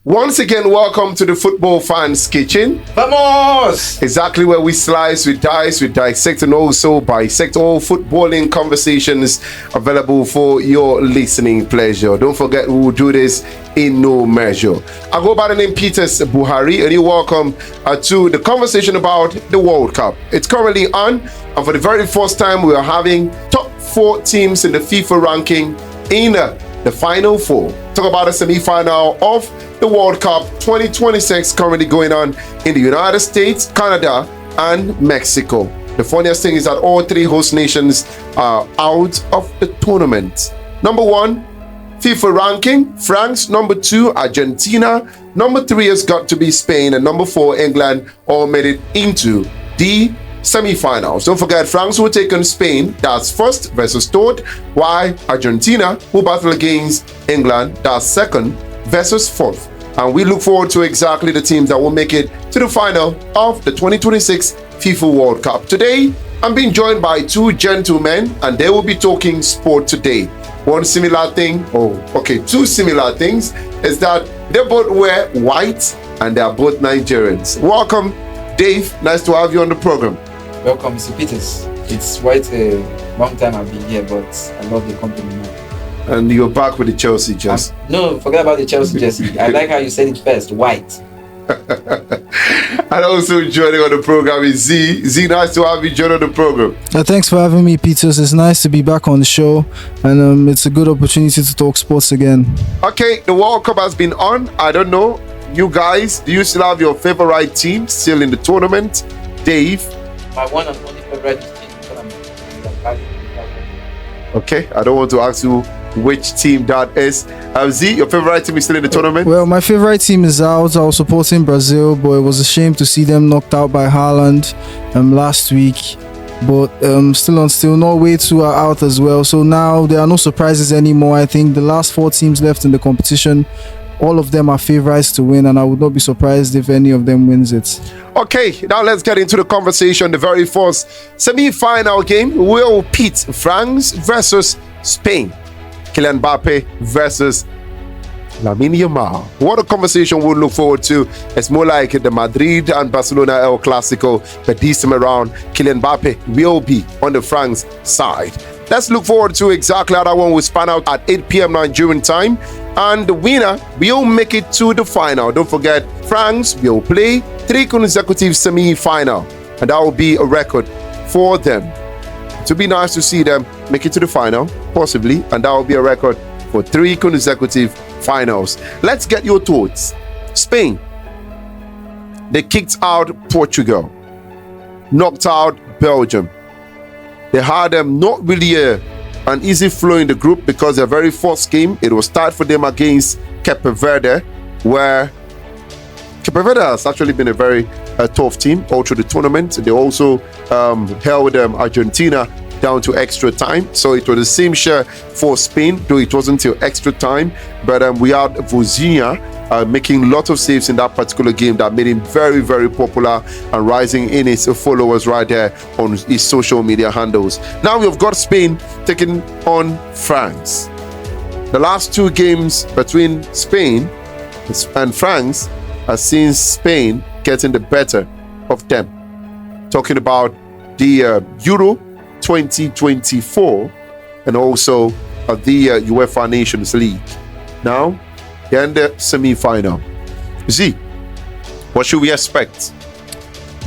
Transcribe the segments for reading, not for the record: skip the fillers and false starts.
Once again, welcome to the Football Fans Kitchen. Vamos! Exactly where we slice, we dice, we dissect, and also bisect all footballing conversations available for your listening pleasure. Don't forget, we will do this in no measure. I go by the name Peters Buhari, and you're welcome to the conversation about the World Cup. It's currently on, and for the very first time, we are having top 4 teams in the FIFA ranking in the Final 4. Talk about the semi-final of the World Cup 2026 currently going on in the United States, Canada, and Mexico. The funniest thing is that all 3 host nations are out of the tournament. Number 1, FIFA ranking, France. Number 2, Argentina. Number 3 has got to be Spain. And number 4, England, all made it into the semi-finals. Don't forget, France will take on Spain, that's first versus third, while Argentina will battle against England, that's second versus fourth. And we look forward to exactly the teams that will make it to the final of the 2026 FIFA World Cup. Today, I'm being joined by 2 gentlemen, and they will be talking sport today. Two similar things, is that they both wear white and they are both Nigerians. Welcome, Dave. Nice to have you on the program. Welcome, Mr. Peters. It's quite a long time I've been here, but I love the company now. And you're back with the Chelsea jersey. No, forget about the Chelsea jersey. I like how you said it first, white. And also joining on the program is Z. Z, nice to have you join on the program. Thanks for having me, Peters. It's nice to be back on the show, and it's a good opportunity to talk sports again. Okay, the World Cup has been on. I don't know, you guys, do you still have your favorite team still in the tournament? Dave? My one and only favorite team. Okay, I don't want to ask you which team that is. Z, your favorite team is still in the tournament? Well, my favorite team is out. I was supporting Brazil, but it was a shame to see them knocked out by Haaland last week. But still Norway too are out as well. So now there are no surprises anymore. I think the last 4 teams left in the competition, all of them are favorites to win, and I would not be surprised if any of them wins it. Okay, now let's get into the conversation. The very first semi-final game will pit France versus Spain. Kylian Mbappe versus Lamine Yamal. What a conversation we'll look forward to. It's more like the Madrid and Barcelona El Clasico, but this time around, Kylian Mbappe will be on the France side. Let's look forward to exactly how that one will span out at 8 p.m. Nigerian time. And the winner will make it to the final. Don't forget, France will play 3 consecutive semi-final. And that will be a record for them. To be nice to see them make it to the final, possibly. And that will be a record for 3 consecutive finals. Let's get your thoughts. Spain, they kicked out Portugal, knocked out Belgium. They had not really an easy flow in the group because their very first game, it was start for them against Cape Verde, where Cape Verde has actually been a very tough team all through the tournament. They also held Argentina down to extra time. So it was the same share for Spain, though it wasn't till extra time. But we had Vozinha making a lot of saves in that particular game that made him very, very popular and rising in his followers right there on his social media handles. Now we've got Spain taking on France. The last 2 games between Spain and France has seen Spain getting the better of them. Talking about the Euro 2024 and also the UEFA Nations League. Now, they're in the semi-final. Z, what should we expect?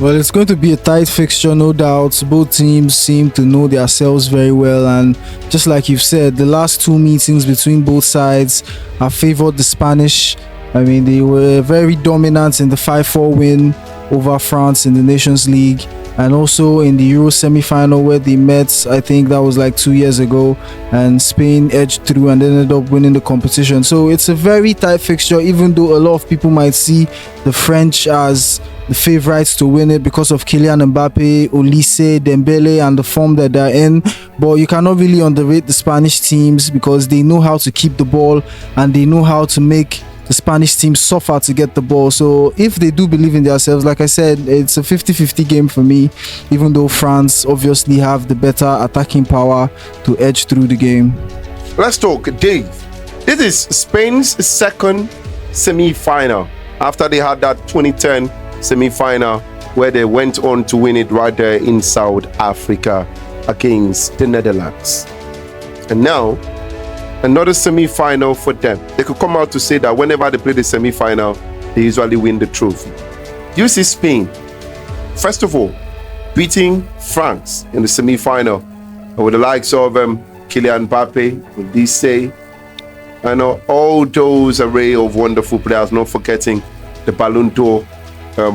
Well, it's going to be a tight fixture, no doubt. Both teams seem to know themselves very well, and just like you've said, the last 2 meetings between both sides have favored the Spanish. I mean, they were very dominant in the 5-4 win over France in the Nations League, and also in the Euro semi-final where they met, I think that was like 2 years ago, and Spain edged through and ended up winning the competition. So it's a very tight fixture, even though a lot of people might see the French as the favorites to win it because of Kylian Mbappe, Olise, Dembele, and the form that they're in. But you cannot really underrate the Spanish teams because they know how to keep the ball and they know how to make the Spanish team suffer to get the ball. So if they do believe in themselves, like I said, it's a 50-50 game for me, even though France obviously have the better attacking power to edge through the game. Let's talk, Dave. This is Spain's second semi-final after they had that 2010 semi-final where they went on to win it right there in South Africa against the Netherlands. And now, another semi-final for them. They could come out to say that whenever they play the semi-final, they usually win the trophy. You see Spain, first of all, beating France in the semi-final with the likes of Kylian Mbappe, Olise, and all those array of wonderful players, not forgetting the Ballon d'Or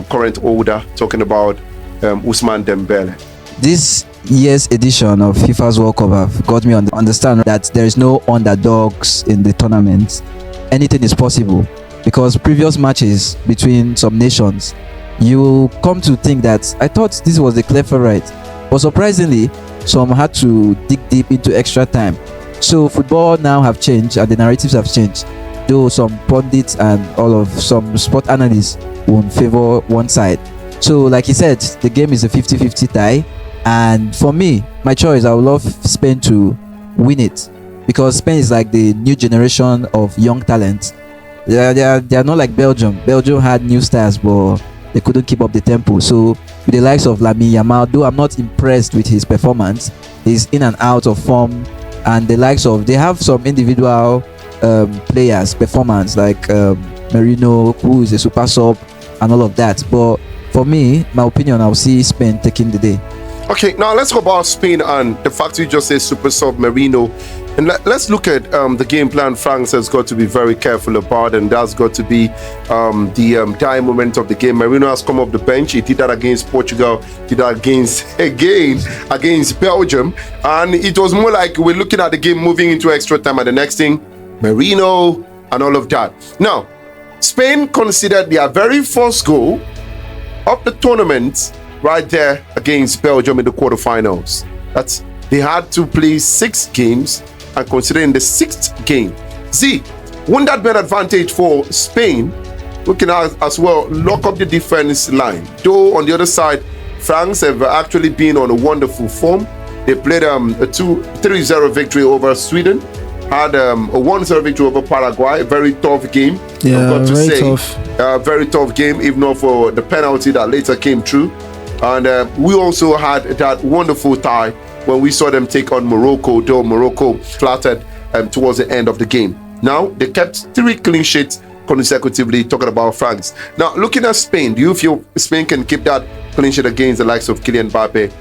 current holder, talking about Ousmane Dembele. This year's edition of FIFA's World Cup have got me to understand that there is no underdogs in the tournament. Anything is possible, because previous matches between some nations, you come to think that I thought this was the clear favorite, but surprisingly some had to dig deep into extra time. So football now have changed and the narratives have changed, though some pundits and all of some sport analysts won't favor one side. So like he said, the game is a 50-50 tie, and for me, my choice, I would love Spain to win it, because Spain is like the new generation of young talent. They are not like Belgium. Belgium had new stars, but they couldn't keep up the tempo. So with the likes of Lamine Yamal, though I'm not impressed with his performance, he's in and out of form, and the likes of, they have some individual players performance like Merino, who is a super sub, and all of that. But for me, my opinion, I'll see Spain taking the day. Okay, now let's go about Spain and the fact you just say super sub Merino. And let's look at the game plan France has got to be very careful about, and that's got to be the dying moment of the game. Merino has come off the bench. He did that against Portugal, did that against Belgium, and it was more like we're looking at the game moving into extra time, and the next thing, Merino and all of that. Now, Spain considered their very first goal of the tournament right there against Belgium in the quarterfinals. That's, they had to play 6 games, and considering the 6th game, wouldn't that be an advantage for Spain? We can as well lock up the defense line. Though on the other side, France have actually been on a wonderful form. They played a 3-0 victory over Sweden, had a 1-0 victory over Paraguay. Very tough game. Yeah, I've got to very say, tough. very tough game, if not for the penalty that later came through. And we also had that wonderful tie when we saw them take on Morocco, though Morocco flattered towards the end of the game. Now, they kept 3 clean sheets consecutively, talking about France. Now, looking at Spain, do you feel Spain can keep that clean sheet against the likes of Kylian Mbappe,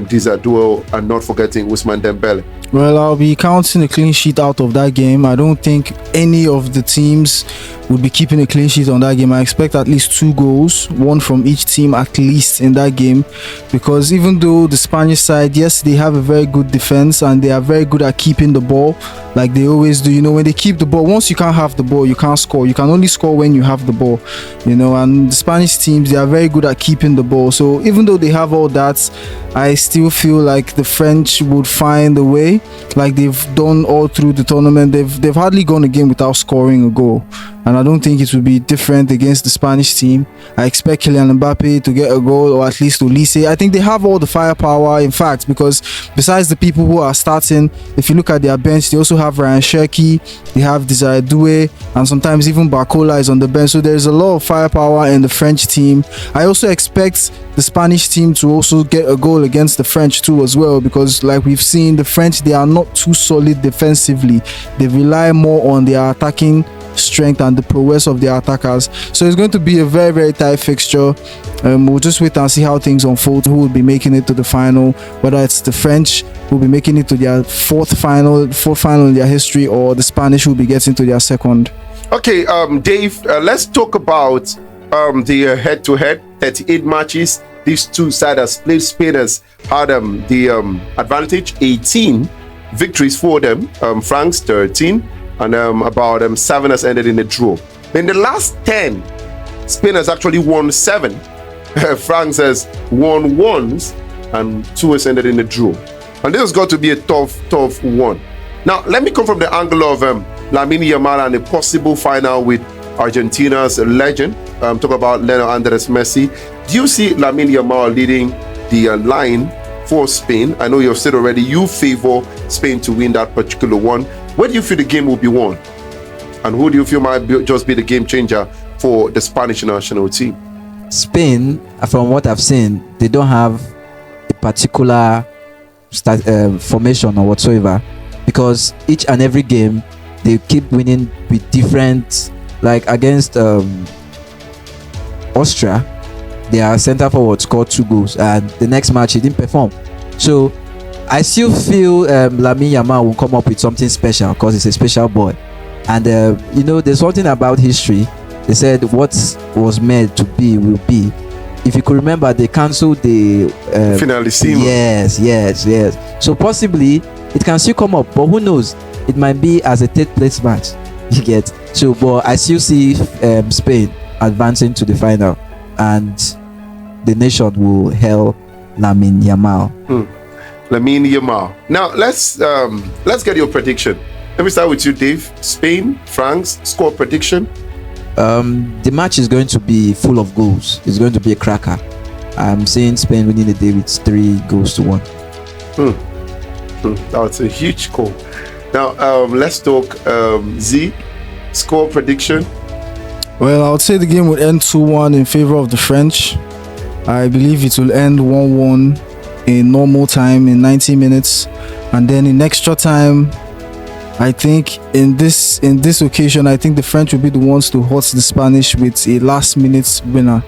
Dizarduo, and not forgetting Ousmane Dembele? Well, I'll be counting a clean sheet out of that game. I don't think any of the teams would be keeping a clean sheet on that game. I expect at least 2 goals, one from each team at least in that game, because even though the Spanish side, yes, they have a very good defense and they are very good at keeping the ball like they always do. You know, when they keep the ball, once you can't have the ball, you can't score. You can only score when you have the ball, you know, and the Spanish teams, they are very good at keeping the ball. So even though they have all that, I still feel like the French would find a way, like they've done all through the tournament. They've hardly gone a game without scoring a goal, and I don't think it will be different against the Spanish team. I expect Kylian Mbappe to get a goal, or at least Olise. I think they have all the firepower, in fact, because besides the people who are starting, if you look at their bench, they also have Ryan Cherki, they have Dizarduo, and sometimes even Barcola is on the bench. So there's a lot of firepower in the French team. I also expect the Spanish team to also get a goal against the French too as well, because like we've seen, the French, they are not too solid defensively. They rely more on their attacking strength and the prowess of their attackers. So it's going to be a very, very tight fixture. We'll just wait and see how things unfold, who will be making it to the final, whether it's the French who will be making it to their fourth final in their history, or the Spanish who will be getting to their second. Okay, Dave, let's talk about the head-to-head 38 matches. These two sides played. Spain has had the advantage, 18 victories for them, France 13, and about 7 has ended in a draw. In the last 10, Spain has actually won 7. France has won 1 and 2 has ended in a draw. And this has got to be a tough one. Now, let me come from the angle of Lamine Yamal and a possible final with Argentina's legend. Talk about Lionel Andres Messi. Do you see Lamine Yamal leading the line for Spain? I know you've said already you favor Spain to win that particular one. Where do you feel the game will be won? And who do you feel might just be the game changer for the Spanish national team? Spain, from what I've seen, they don't have a particular formation or whatsoever, because each and every game they keep winning with different, like against Austria, their center forward scored 2 goals, and the next match he didn't perform. So I still feel Lamine Yamal will come up with something special, because he's a special boy. And you know, there's something about history. They said what was meant to be will be. If you could remember, they cancelled the Finalissima. Yes. So possibly it can still come up, but who knows? It might be as a 3rd place match. You get. So, but I still see Spain advancing to the final, and the nation will hail Lamine Yamal. Lamine Yamal. Now let's get your prediction. Let me start with you, Dave. Spain, France, score prediction. The match is going to be full of goals. It's going to be a cracker. I'm saying Spain winning the day with 3-1. That's a huge call. Now let's talk Z. Score prediction. Well, I would say the game would end 2-1 in favor of the French. I believe it will end 1-1 in normal time in 90 minutes, and then in extra time, I think in this occasion, I think the French will be the ones to host the Spanish with a last-minute winner.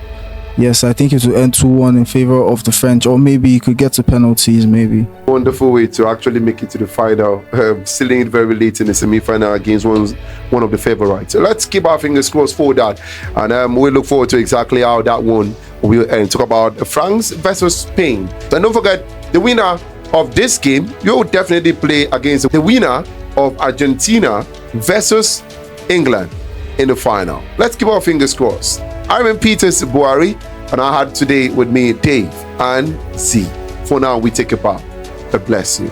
Yes, I think it will end 2-1 in favor of the French, or maybe it could get to penalties, maybe. Wonderful way to actually make it to the final, sealing it very late in the semi-final against one of the favorites. So let's keep our fingers crossed for that, and we look forward to exactly how that one will end. Talk about France versus Spain. And don't forget, the winner of this game, you will definitely play against the winner of Argentina versus England in the final. Let's keep our fingers crossed. I'm Peters Buhari, and I had today with me Dave and Z. For now, we take it back. God bless you.